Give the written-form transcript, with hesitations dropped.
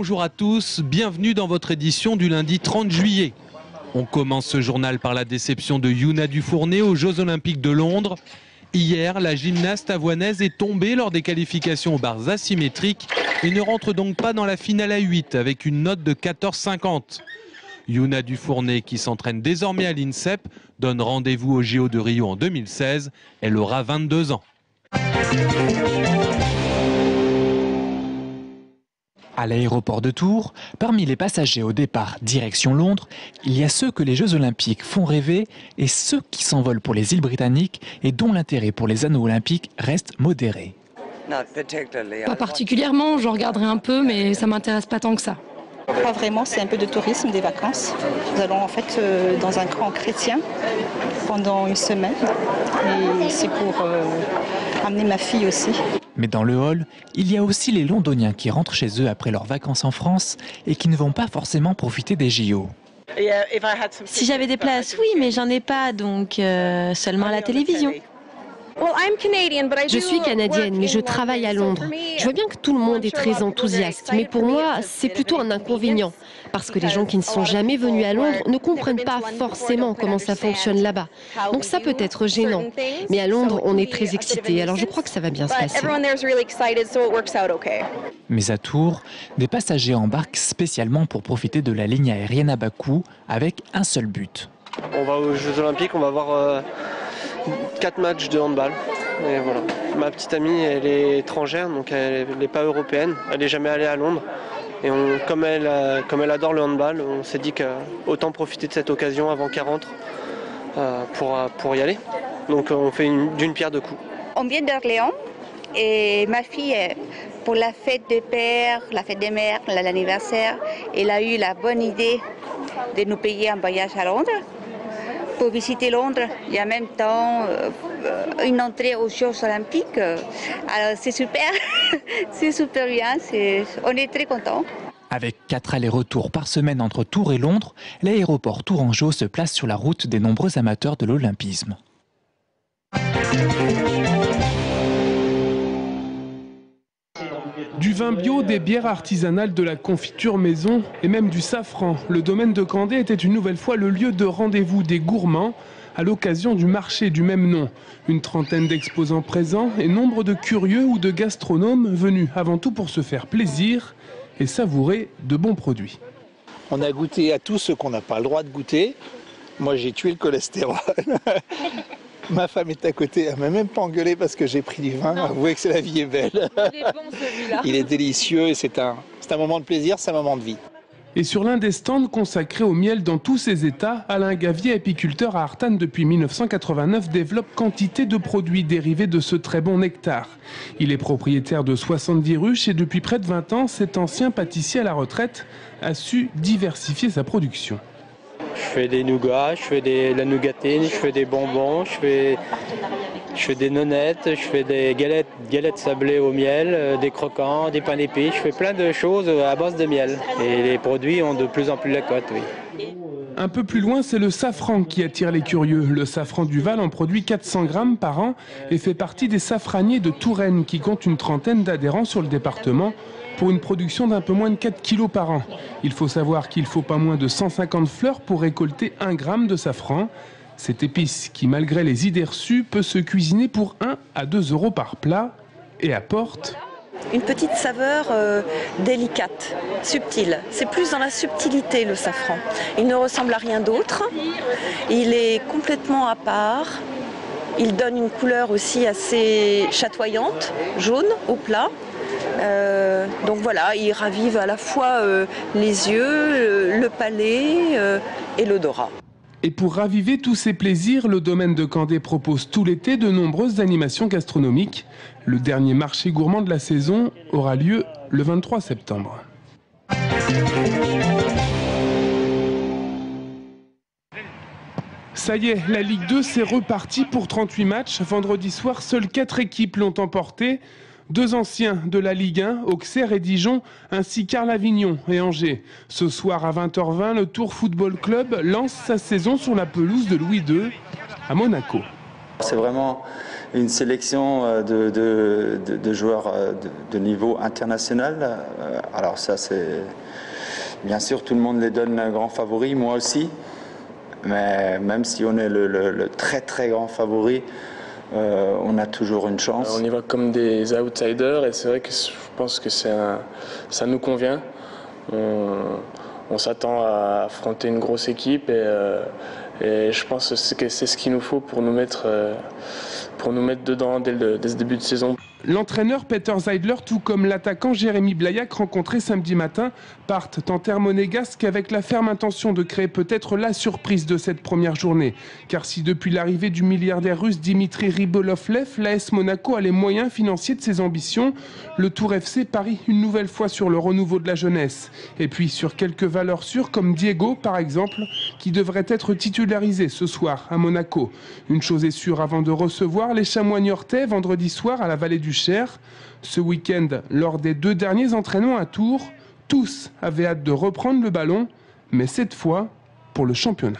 Bonjour à tous, bienvenue dans votre édition du lundi 30 juillet. On commence ce journal par la déception de Youna Dufournet aux Jeux Olympiques de Londres. Hier, la gymnaste avoinaise est tombée lors des qualifications aux barres asymétriques et ne rentre donc pas dans la finale à 8 avec une note de 14,50. Youna Dufournet, qui s'entraîne désormais à l'INSEP, donne rendez-vous au JO de Rio en 2016. Elle aura 22 ans. À l'aéroport de Tours, parmi les passagers au départ direction Londres, il y a ceux que les Jeux Olympiques font rêver et ceux qui s'envolent pour les îles britanniques et dont l'intérêt pour les anneaux olympiques reste modéré. Pas particulièrement, je regarderai un peu, mais ça m'intéresse pas tant que ça. Pas vraiment, c'est un peu de tourisme, des vacances. Nous allons en fait dans un camp chrétien pendant une semaine et c'est pour amener ma fille aussi. Mais dans le hall, il y a aussi les Londoniens qui rentrent chez eux après leurs vacances en France et qui ne vont pas forcément profiter des JO. Si j'avais des places, oui, mais j'en ai pas, donc seulement à la télévision. Je suis canadienne, mais je travaille à Londres. Je vois bien que tout le monde est très enthousiaste, mais pour moi, c'est plutôt un inconvénient. Parce que les gens qui ne sont jamais venus à Londres ne comprennent pas forcément comment ça fonctionne là-bas. Donc ça peut être gênant. Mais à Londres, on est très excités, alors je crois que ça va bien se passer. Mais à Tours, des passagers embarquent spécialement pour profiter de la ligne aérienne à Bakou avec un seul but. On va aux Jeux Olympiques, on va voir 4 matchs de handball. Et voilà. Ma petite amie, elle est étrangère, donc elle n'est pas européenne. Elle n'est jamais allée à Londres. Et comme elle adore le handball, on s'est dit qu'autant profiter de cette occasion avant qu'elle rentre pour y aller. Donc on fait d'une pierre deux coups. On vient d'Orléans et ma fille, pour la fête des pères, la fête des mères, l'anniversaire, elle a eu la bonne idée de nous payer un voyage à Londres. Pour visiter Londres et en même temps une entrée aux Jeux Olympiques. Alors c'est super, c'est super bien, on est très contents. Avec 4 allers-retours par semaine entre Tours et Londres, l'aéroport tourangeau se place sur la route des nombreux amateurs de l'olympisme. Du vin bio, des bières artisanales, de la confiture maison et même du safran. Le domaine de Candé était une nouvelle fois le lieu de rendez-vous des gourmands à l'occasion du marché du même nom. Une trentaine d'exposants présents et nombre de curieux ou de gastronomes venus avant tout pour se faire plaisir et savourer de bons produits. On a goûté à tout ce qu'on n'a pas le droit de goûter. Moi j'ai tué le cholestérol. Ma femme est à côté, elle m'a même pas engueulé parce que j'ai pris du vin. Avouez que c'est la vie est belle. Il est bon celui-là. Il est délicieux et c'est un moment de plaisir, c'est un moment de vie. Et sur l'un des stands consacrés au miel dans tous ses états, Alain Gavier, apiculteur à Artane depuis 1989, développe quantité de produits dérivés de ce très bon nectar. Il est propriétaire de 70 ruches et depuis près de 20 ans, cet ancien pâtissier à la retraite a su diversifier sa production. Je fais des nougats, je fais de la nougatine, je fais des bonbons, je fais des nonnettes, je fais des galettes sablées au miel, des croquants, des pains d'épices. Je fais plein de choses à base de miel. Et les produits ont de plus en plus la cote, oui. Un peu plus loin, c'est le safran qui attire les curieux. Le safran du Val en produit 400 grammes par an et fait partie des safraniers de Touraine qui comptent une trentaine d'adhérents sur le département pour une production d'un peu moins de 4 kilos par an. Il faut savoir qu'il faut pas moins de 150 fleurs pour récolter 1 gramme de safran. Cette épice qui, malgré les idées reçues, peut se cuisiner pour 1 à 2 euros par plat et apporte une petite saveur délicate, subtile. C'est plus dans la subtilité le safran. Il ne ressemble à rien d'autre. Il est complètement à part. Il donne une couleur aussi assez chatoyante, jaune au plat. Donc voilà, il ravive à la fois les yeux, le palais et l'odorat. Et pour raviver tous ces plaisirs, le domaine de Candé propose tout l'été de nombreuses animations gastronomiques. Le dernier marché gourmand de la saison aura lieu le 23 septembre. Ça y est, la Ligue 2 c'est reparti pour 38 matchs. Vendredi soir, seules 4 équipes l'ont emporté. 2 anciens de la Ligue 1, Auxerre et Dijon, ainsi qu'Arles-Avignon et Angers. Ce soir à 20h20, le Tours Football Club lance sa saison sur la pelouse de Louis II à Monaco. C'est vraiment une sélection de joueurs de niveau international. Alors ça, c'est bien sûr, tout le monde les donne un grand favori, moi aussi. Mais même si on est le très très grand favori, on a toujours une chance. On y va comme des outsiders et c'est vrai que je pense que ça nous convient. On s'attend à affronter une grosse équipe et je pense que c'est ce qu'il nous faut pour nous mettre dedans dès ce début de saison. L'entraîneur Peter Zeidler, tout comme l'attaquant Jérémy Blaillac rencontré samedi matin, partent en terre monégasque avec la ferme intention de créer peut-être la surprise de cette première journée. Car si depuis l'arrivée du milliardaire russe Dimitri Ribolovlev, l'AS Monaco a les moyens financiers de ses ambitions, le Tour FC parie une nouvelle fois sur le renouveau de la jeunesse. Et puis sur quelques valeurs sûres comme Diego par exemple, qui devrait être titularisé ce soir à Monaco. Une chose est sûre avant de recevoir les Chamois niortais vendredi soir à la Vallée du Cher. Ce week-end, lors des 2 derniers entraînements à Tours, tous avaient hâte de reprendre le ballon, mais cette fois pour le championnat.